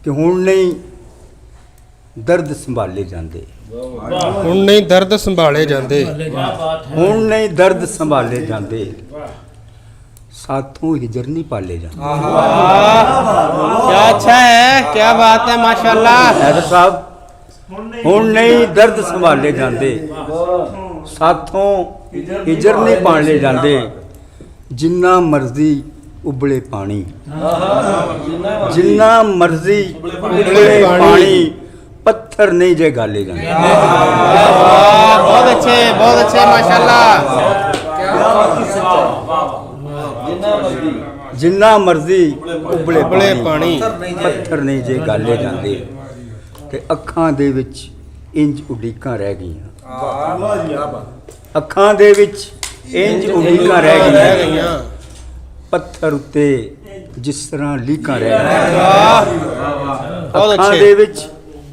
कि हुण नहीं दर्द संभाले जाते, हुण नहीं दर्द संभाले जाते, हुण नहीं दर्द संभाले जाते, साथों हिजर नहीं पाले जाते। क्या अच्छा है, क्या बात है, माशाल्लाह। हैदर साहब, हुण नहीं दर्द संभाले जाते, साथों हिजर नहीं पाले जाते, जिन्ना मर्जी उबले पानी, जिन्ना मर्जी उबले पानी, पत्थर नहीं जे गाले जाते। बहुत अच्छे माशाल्लाह। जिन्ना मर्जी उबले पानी, पत्थर नहीं जे गाले जाते, ते अखां दे विच इंज उडीकां रह गईयां, अखां दे विच इंज उडीकां रह गईयां, पत्थर उत्ते जिस तरह लीकां रह गईयां, अखां दे विच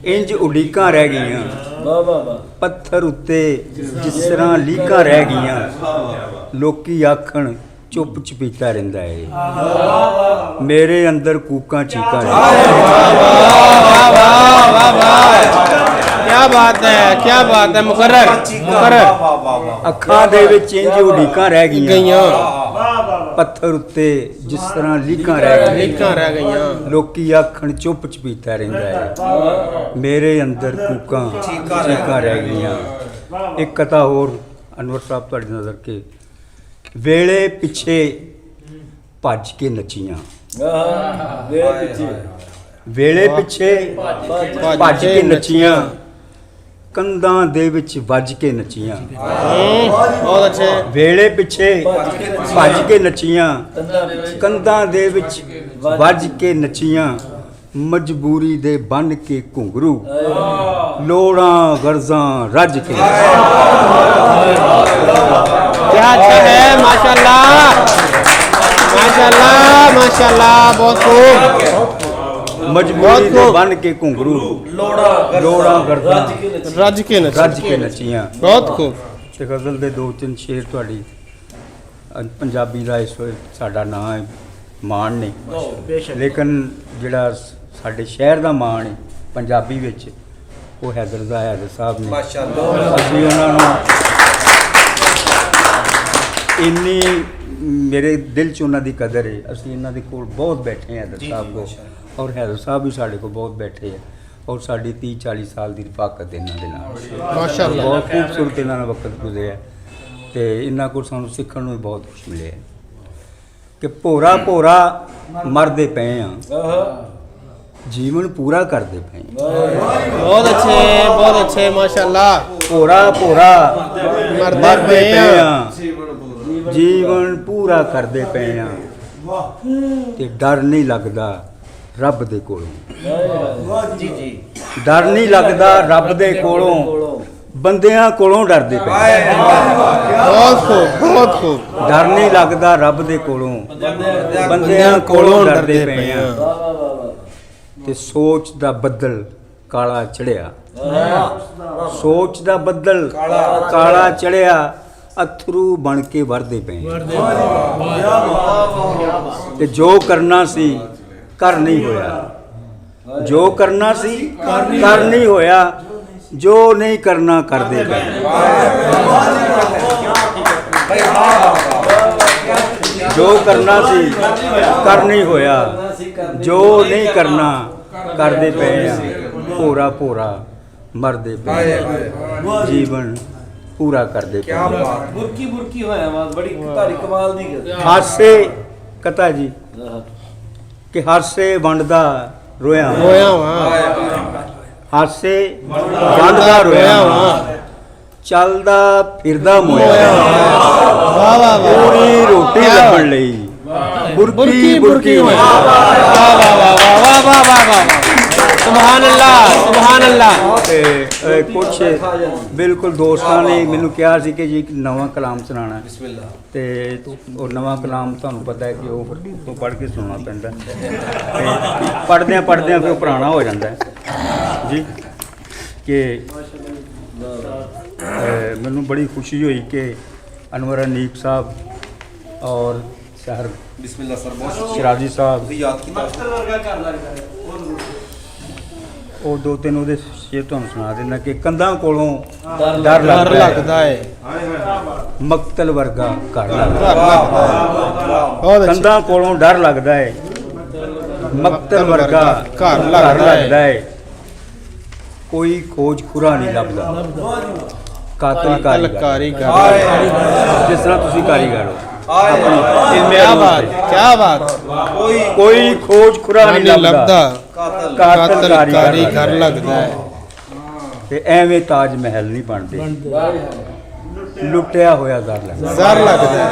इंज उडीकां रह गईयां, पत्थर उत्ते जिस तरह लीकां रह गईयां, लोकी आखण चुप चपीता रहिंदा है, मेरे अंदर कूकां चीकां क्या बात है मुकर्रर। अखां दे विच इंज उडीकां रह गईयां, पत्थर उत्ते जिस तरह लीकां रह गईयां, लोकी आखण चुप चपीता रहिंदा है, मेरे अंदर कूकां चीकां रह गईयां। एक कथा होर अनवर साहब तुहाडी नज़र के वेले पिछे भज के नचियां, वेले पिछे भज के नचियां, कंधां दे विच वज के नचियां। बहुत अच्छे। वेले पिछे भज के नचियां, कंधां दे विच वज के नचियां, मजबूरी दे बन के घुंघरू, लोड़ां गर्जां रज के। क्या अच्छा है, माशाल्लाह माशाल्लाह माशाल्लाह। बहुत खूब। मजबूरी दे बन के घुंघरू, लोड़ां गर्जां रज के नचियां। बहुत खूब। ते गज़ल दे दो तीन शेर तुहाडी पंजाबी दा इस साडा नाम है मान ने, लेकिन जिहड़ा साडे शहर दा मान है पंजाबी विच वो हैदर साहब ने। असीं उन्हां नूं इन्नी मेरे दिल च उन्हां दी कदर है, असीं इन्हां दे कोल बहुत बैठे हैं हैदर साहब को, और हैदर साहब भी साढ़े को बहुत बैठे हैं, और साड़ी 30-40 साल की रफाकत इन्हां दे नाल माशाअल्लाह बहुत खूबसूरत इन्हां दा वक्त गुजरिया, ते इन्हां को सानूं सीखण नूं बहुत कुछ मिले कि भोरा भोरा मरदे पे हाँ, जीवन पूरा करते पे। बहुत अच्छे माशाल्लाह। भोरा भोरा मरदे पे हाँ, जीवन पूरा करते पे हाँ, ते डर नहीं लगता रब दे कोलों, डर नहीं लगता रब दे कोलों, बंदियां कोलों डरदे पे। बहुत खूब। डर नहीं लगता रब दे कोलों, बंदियां कोलों डरदे पे हाँ, ते सोच दा बदल काला चढ़िया, सोच दा बदल काला चढ़िया, अथरू बन के वरदे पे। ते जो करना सी कर नहीं होया, जो करना सी कर नहीं होया, जो नहीं करना कर दे पे। जो करना सी कर नहीं होया, जो नहीं करना कर दे पे, भोरा भोरा मरदे पे, जीवन पूरा कर दे पे। बुरकी बुरकी होया बड़ी तारी कमाल दी हासे कथा जी कि हासे वंडदा रोया हासे वंडदा रोया चलदा फिरदा मोया, पूरी रोटी लभण लई बुरकी बुरकी होया। सुभान अल्लाह। कुछ बिल्कुल दोस्तां ने मैनू कहा सी कि जी एक नवा कलाम सुनाना, ते और नवा कलाम तुहानू पता है कि वो पढ़ के सुनाना पैंदा, पढ़द्या पढ़द्या फिर पुराना हो जाता है जी। कि मैनू बड़ी खुशी हुई कि अनवर हनीफ साहब और शहर बिस्मिल्लाह सर बहुत शराजी साहब ਉਹ ਦੋ ਤਿੰਨ ਉਹਦੇ ਸ਼ੇਰ ਤੁਹਾਨੂੰ ਸੁਣਾ ਦੇਣਾ ਕਿ ਕੰਧਾਂ ਕੋਲੋਂ ਡਰ ਡਰ ਲੱਗਦਾ लगता है ਮਕਤਲ ਵਰਗਾ ਘਰ ਲੱਗਦਾ डर लगता है बहुत अच्छे ਕੰਧਾਂ ਕੋਲੋਂ ਡਰ ਲੱਗਦਾ ਹੈ ਮਕਤਲ ਵਰਗਾ ਘਰ ਲੱਗਦਾ ਹੈ ਕੋਈ ਖੋਜ ਖੁਰਾ ਨਹੀਂ ਲੱਭਦਾ ਕਾਤਲ ਕਾਰੀਗਰ कारीगर ਜਿਸ ਤਰ੍ਹਾਂ ਤੁਸੀਂ ਕਾਰੀਗਰ ਹੋ क्या बात क्या बात ਕੋਈ ਖੋਜ ਖੁਰਾ ਨਹੀਂ नहीं ਲੱਭਦਾ लगता ਕਾਤਲ कातल ਕਾਰੀਗਰ कारीगर लगता है ਤੇ ਐਵੇਂ ਤਾਜ ਮਹਿਲ ਨਹੀਂ ਬਣਦੇ ਲੁੱਟਿਆ ਹੋਇਆ ਜ਼ਰ ਲੱਗਦਾ डर लगता है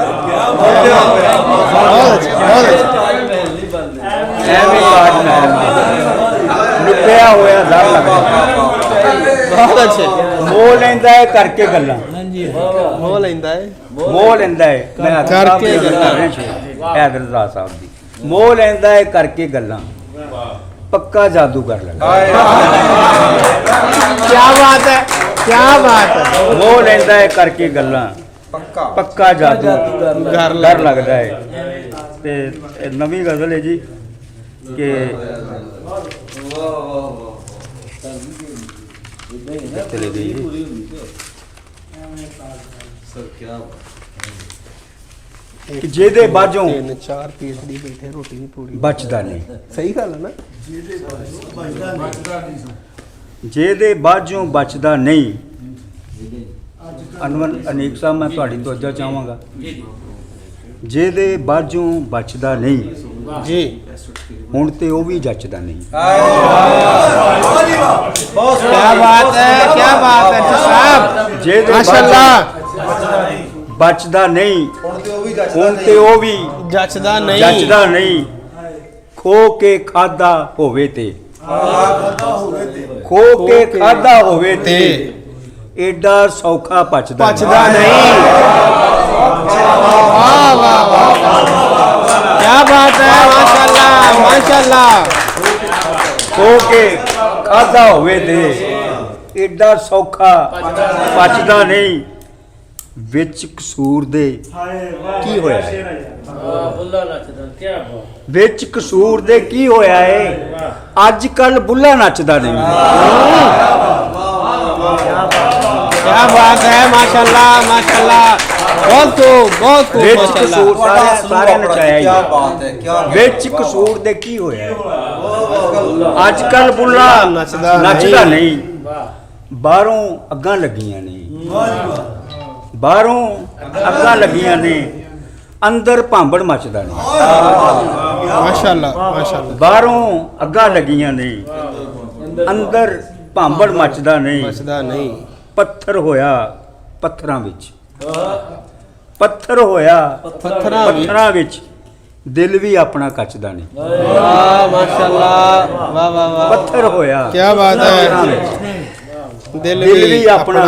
बहुत अच्छे बहुत अच्छे ਐਵੇਂ ਤਾਜ ਮਹਿਲ ਨਹੀਂ ਬਣਦੇ। ਲੁੱਟਿਆ ਹੋਇਆ ਜ਼ਰ ਲੱਗਦਾ बहुत अच्छे ਮੋਹ ਲੈਂਦਾ ਹੈ ਕਰਕੇ ਗੱਲਾਂ हो लेंदा है ਮੋਹ ਲੈਂਦਾ ਹੈ ਮੈਂ ਕਰਕੇ ਹੈਦਰ ਰਜ਼ਾ ਸਾਹਿਬ ਦੀ ਮੋਹ ਲੈਂਦਾ ਹੈ ਕਰਕੇ ਗੱਲਾਂ ਪੱਕਾ ਜਾਦੂ ਕਰ ਲੈਂਦਾ क्या बात है क्या बात है ਮੋਹ ਲੈਂਦਾ ਹੈ ਕਰਕੇ ਗੱਲਾਂ ਪੱਕਾ ਜਾਦੂ डर ਡਰ ਲੱਗਦਾ ਹੈ ਤੇ ਇਹ ਨਵੀਂ ਗਜ਼ਲ ਹੈ ਜੀ ਕਿ ਚਲੇ ਗਈ ਜੀ। ਕਿ ਜਿਹਦੇ ਬਾਝੋਂ 3-4 ਪੀਸੜੀ ਬੈਠੇ ਰੋਟੀ ਨਹੀਂ ਪੂਰੀ ਬਚਦਾ ਨਹੀਂ ਸਹੀ ਗੱਲ ਹੈ ਨਾ ਜਿਹਦੇ ਬਾਝੋਂ ਬਚਦਾ ਨਹੀਂ ਅਨਵਰ ਅਨੇਕ ਸਾਹਿਬ ਮੈਂ ਤੁਹਾਡੀ ਤੋਜਾ ਚਾਹਾਂਗਾ ਜਿਹਦੇ ਬਾਝੋਂ ਬਚਦਾ ਨਹੀਂ ਜੀ ਹੁਣ ਤੇ ਉਹ ਵੀ ਜੱਚਦਾ ਨਹੀਂ क्या बात है साहब ਜਿਹਦੇ माशाल्लाह ਬਚਦਾ ਨਹੀਂ ਹੁਣ ਤੇ ਉਹ ਵੀ जचदा नहीं ਜੱਚਦਾ ਨਹੀਂ ਖੋ ਕੇ ਖਾਦਾ ਹੋਵੇ ਤੇ ਖੋ ਕੇ ਖਾਦਾ ਹੋਵੇ ਤੇ ਏਡਾ ਸੌਖਾ ਪਚਦਾ पचदा नहीं वाह वाह वाह क्या बात है माशाल्लाह माशाल्लाह ਖੋ ਕੇ ਖਾਦਾ ਹੋਵੇ ਤੇ ਏਡਾ ਸੌਖਾ ਪਚਦਾ ਨਹੀਂ ਵਿੱਚ ਕਸੂਰ ਦੇ ਕੀ ਹੋਇਆ ਹੈ? ਵਿੱਚ ਕਸੂਰ ਦੇ ਕੀ ਹੋਇਆ ਏ ਅੱਜ ਕੱਲ ਬੁੱਲਾ ਨੱਚਦਾ ਨਹੀਂ क्या बात है माशाल्लाह माशाल्लाह बहुत खूब ਵਿੱਚ माशाल्लाह ਕਸੂਰ ਸਾਰੇ ਨਚਾਇਆ ਹੀ ਵਿੱਚ ਕਸੂਰ ਦੇ ਕੀ ਹੋਇਆ ਹੈ? ਅੱਜ ਕੱਲ ਬੁੱਲਾ ਨੱਚਦਾ ਨੱਚਦਾ ਨਹੀਂ। ਨਹੀਂ ਬਾਹਰੋਂ ਅੱਗਾਂ ਲੱਗੀਆਂ ਨੇ ਬਾਹਰੋਂ ਅੱਗਾਂ ਲੱਗੀਆਂ ਨੇ ਅੰਦਰ ਭਾਂਬੜ ਮੱਚਦਾ ਨਹੀਂ माशाल्लाह माशाल्लाह ਬਾਹਰੋਂ ਅੱਗਾਂ ਲੱਗੀਆਂ ਨੇ ਅੰਦਰ ਭਾਂਬੜ ਮੱਚਦਾ ਨਹੀਂ पचदा नहीं ਪੱਥਰ ਹੋਇਆ ਪੱਥਰਾਂ ਵਿੱਚ ਪੱਥਰ ਹੋਇਆ ਪੱਥਰਾਂ ਵਿੱਚ ਦਿਲ ਵੀ ਆਪਣਾ ਕੱਚਦਾ ਨਹੀਂ वाह माशाल्लाह वाह वाह वाह ਪੱਥਰ ਹੋਇਆ क्या बात ਪੱਥਰਾਂ है ਵਿੱਚ दिल ਦਿਲ ਵੀ ਆਪਣਾ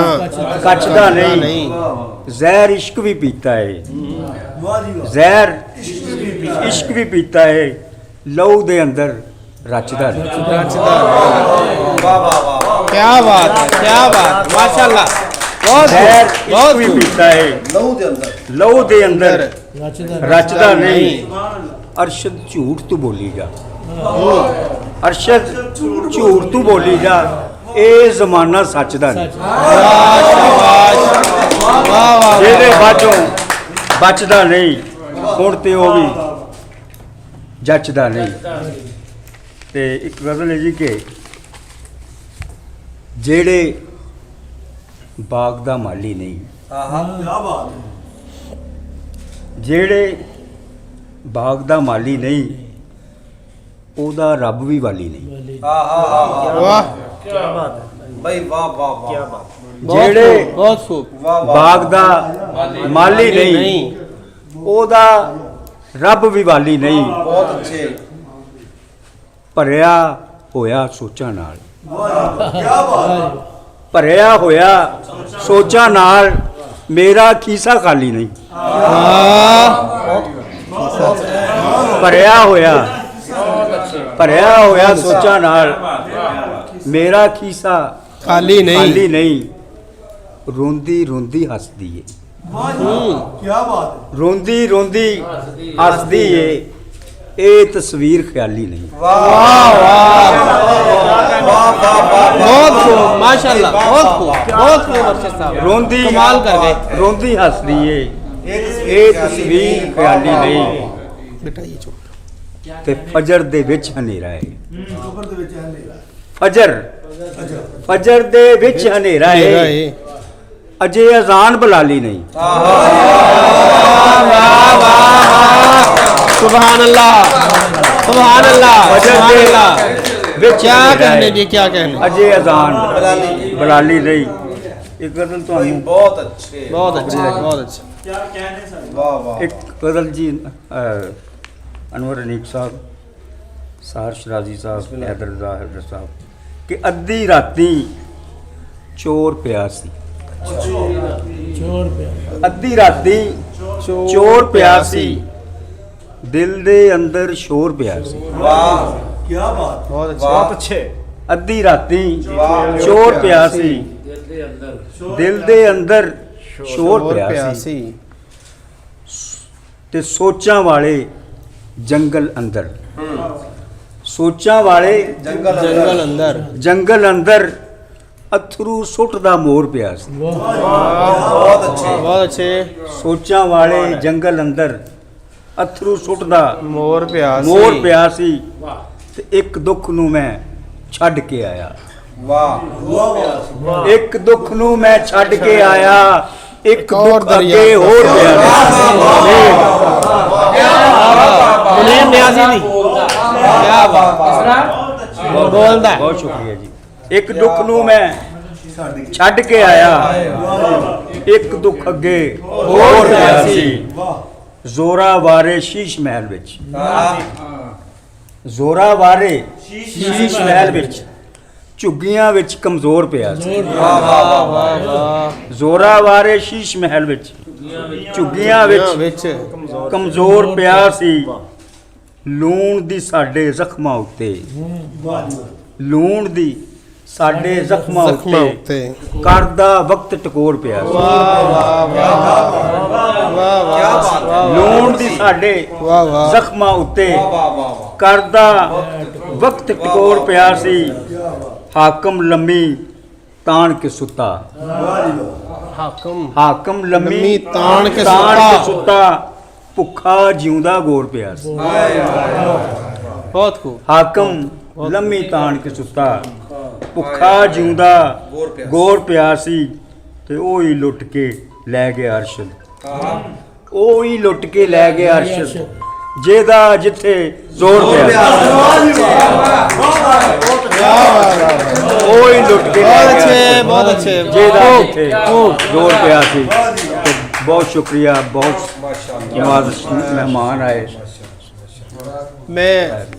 ਕੱਚਦਾ ਨਹੀਂ नहीं ਜ਼ਹਿਰ ਇਸ਼ਕ ਵੀ ਪੀਤਾ ਹੈ ਜ਼ਹਿਰ ਇਸ਼ਕ ਵੀ ਪੀਤਾ ਹੈ ਲਹੂ ਦੇ ਅੰਦਰ ਰਚਦਾ ਨਹੀਂ क्या बात है क्या बात माशाल्लाह बहुत ਜ਼ਹਿਰ खूब, ਇਸ਼ਕ बहुत ਵੀ खूब। ਪੀਤਾ ਹੈ ਲਹੂ ਦੇ ਅੰਦਰ ਰਚਦਾ ਨਹੀਂ ਅਰਸ਼ਦ ਝੂਠ ਤੂੰ ਬੋਲੀ ਜਾ ਅਰਸ਼ਦ ਝੂਠ ਤੂੰ ਬੋਲੀ ਜਾ ਇਹ ਜ਼ਮਾਨਾ ਸੱਚ ਦਾ ਨਹੀਂ वाह वाह ਜਿਹਦੇ ਬਾਝੋਂ ਬਚਦਾ ਨਹੀਂ ਹੁਣ ਤੇ ਉਹ ਵੀ ਜੱਚਦਾ ਨਹੀਂ ਤੇ ਇੱਕ ਗਜ਼ਲ ਹੈ ਜੀ ਕਿ ਜਿਹੜੇ ਬਾਗ ਦਾ ਮਾਲੀ ਨਹੀਂ ਜਿਹੜੇ ਬਾਗ ਦਾ ਮਾਲੀ ਨਹੀਂ ਉਹਦਾ ਰੱਬ ਵੀ ਵਾਲੀ ਨਹੀਂ वाह ਜਿਹੜੇ बहुत खूब ਬਾਗ ਦਾ ਮਾਲੀ ਨਹੀਂ ਉਹਦਾ ਰੱਬ ਵੀ ਵਾਲੀ ਨਹੀਂ ਭਰਿਆ ਹੋਇਆ ਸੋਚਾਂ ਨਾਲ ਭਰਿਆ ਹੋਇਆ ਸੋਚਾਂ ਨਾਲ ਮੇਰਾ ਖੀਸਾ ਖਾਲੀ ਨਹੀਂ ਭਰਿਆ ਹੋਇਆ ਸੋਚਾਂ ਨਾਲ ਮੇਰਾ ਖੀਸਾ खाली नहीं ਖਾਲੀ ਨਹੀਂ ਰੋਂਦੀ ਰੋਂਦੀ ਹੱਸਦੀ ਏ ਰੋਂਦੀ ਰੋਂਦੀ ਹੱਸਦੀ ਏ ਇਹ ਤਸਵੀਰ ਖਿਆਲੀ ਨਹੀਂ वाह वाह बहुत खूब माशाल्लाह, बहुत खूब अरशद साहब, रोंदी कमाल कर गए। रोंदी हसदी ਏ ਇਹ ਤਸਵੀਰ ਖਿਆਲੀ ਨਹੀਂ बेटा ये चुप। ਤੇ ਫਜਰ ਦੇ ਵਿੱਚ ਹਨੇਰਾ ਹੈ ਫਜਰ ਦੇ ਵਿੱਚ ਹਨੇਰਾ ਹੈ ਅਜੇ ਅਜ਼ਾਨ ਬੁਲਾਲੀ ਨਹੀਂ सुभान अल्लाह, सुभान अल्लाह, फजर सुभान दे अल्लाह। ਵਿੱਚ क्या ਹਨੇਰਾ कहने ਹੈ। जी, क्या कहने। ਅਜੇ ਅਜ਼ਾਨ ਬੁਲਾਲੀ ਨਹੀਂ ਇੱਕ ਗਜ਼ਲ ਤੁਹਾਨੂੰ बहुत अच्छे बहुत अच्छा, बहुत अच्छा। वाह वाह एक गजल जी अनवर अनीक साहब सार शराजी साहब हैदर ज़ाहिर साहब कि अद्धी राती चोर पिया सी अद्धी राती चोर पिया सी दिल दे अंदर शोर पिया सी वाह बहुत अच्छा। बहुत अच्छे अद्धी राती चोर पिया सी दिल दे अंदर शोर पिया सी प्यासी। ਤੇ ਸੋਚਾਂ ਵਾਲੇ ਜੰਗਲ ਅੰਦਰ ਸੋਚਾਂ ਵਾਲੇ जंगल अंदर। ਜੰਗਲ ਅੰਦਰ ਅਥਰੂ ਸੁੱਟਦਾ ਮੋਰ ਪਿਆ ਸੀ बहुत अच्छे बहुत अच्छे। ਸੋਚਾਂ ਵਾਲੇ ਜੰਗਲ ਅੰਦਰ ਅਥਰੂ ਸੁੱਟਦਾ मोर प्यासी। ਮੋਰ ਪਿਆ ਸੀ ਤੇ ਇੱਕ ਦੁੱਖ ਨੂੰ ਮੈਂ ਛੱਡ ਕੇ ਆਇਆ वाह ਇੱਕ ਦੁੱਖ ਨੂੰ ਮੈਂ ਛੱਡ ਕੇ ਆਇਆ ਇੱਕ ਹੋਰ ਦੁੱਖ ਦਰਿਆ। ਅੱਗੇ ਹੋਰ ਪਿਆ मुनीम न्याजी दी क्या बात। बोलदा है। ਬਹੁਤ ਸ਼ੁਕਰੀਆ ਜੀ ਇੱਕ ਦੁੱਖ ਨੂੰ ਮੈਂ ਛੱਡ ਕੇ ਆਇਆ ਇੱਕ ਦੁੱਖ ਅੱਗੇ ਹੋਰ ਪਿਆ ਸੀ ਜ਼ੋਰਾ ਵਾਰੇ ਸ਼ੀਸ਼ ਮਹਿਲ ਵਿੱਚ ਜ਼ੋਰਾ ਵਾਰੇ ਸ਼ੀਸ਼ ਮਹਿਲ ਵਿੱਚ ਝੁੱਗੀਆਂ ਵਿੱਚ ਕਮਜ਼ੋਰ ਪਿਆ ਸੀ वाह वाह वाह। ਜ਼ੋਰਾ ਵਾਰੇ ਸ਼ੀਸ਼ ਮਹਿਲ ਵਿੱਚ ਝੁੱਗੀਆਂ ਵਿੱਚ विच ਕਮਜ਼ੋਰ ਪਿਆ ਸੀ ਲੂਣ ਦੀ ਸਾਡੇ ਜ਼ਖਮਾਂ ਉੱਤੇ ਲੂਣ ਦੀ ਸਾਡੇ ਜ਼ਖਮਾਂ जख्मा ਉੱਤੇ उत्ते। ਕਰਦਾ ਵਕਤ ਟਕੋਰ ਪਿਆ ਸੀ वाह वाह वाह वाह वाह। ਲੂਣ ਦੀ ਸਾਡੇ वाह वाह। ਜ਼ਖਮਾਂ ਉੱਤੇ वाह वाह ਕਰਦਾ ਵਕਤ ਟਕੋਰ ਪਿਆ ਸੀ ਹਾਕਮ ਲੰਮੀ ਤਾਣ ਕੇ ਸੁੱਤਾ हाकम ਹਾਕਮ ਲੰਮੀ ਲੰਮੀ ਤਾਣ ਕੇ ਸੁੱਤਾ ਭੁੱਖਾ ਜਿਉਂਦਾ ਗੋਰ ਪਿਆ ਸੀ बहुत खूब। ਹਾਕਮ ਲੰਮੀ ਤਾਣ ਕੇ ਸੁੱਤਾ ਭੁੱਖਾ ਜਿਉਂਦਾ ਗੋਰ ਪਿਆ ਸੀ ਤੇ ਉਹ ਹੀ ਲੁੱਟ ਕੇ ਲੈ ਗਿਆ ਅਰਸ਼ਦ ਉਹ ਹੀ ਲੁੱਟ ਕੇ ਲੈ ਗਿਆ ਅਰਸ਼ਦ ਜਿਹਦਾ ਜਿੱਥੇ ਜ਼ੋਰ ਪਿਆ ਉਹ ਹੀ ਲੁੱਟ ਕੇ ਲੈ बहुत ਗਿਆ अच्छे, बहुत अच्छे। ਜਿਹਦਾ ਜਿੱਥੇ ਜ਼ੋਰ ਪਿਆ ਸੀ ਤੇ ਬਹੁਤ ਸ਼ੁਕਰੀਆ ਬਹੁਤ ਨਵਾਜ਼ ਮਹਿਮਾਨ ਆਏ मैं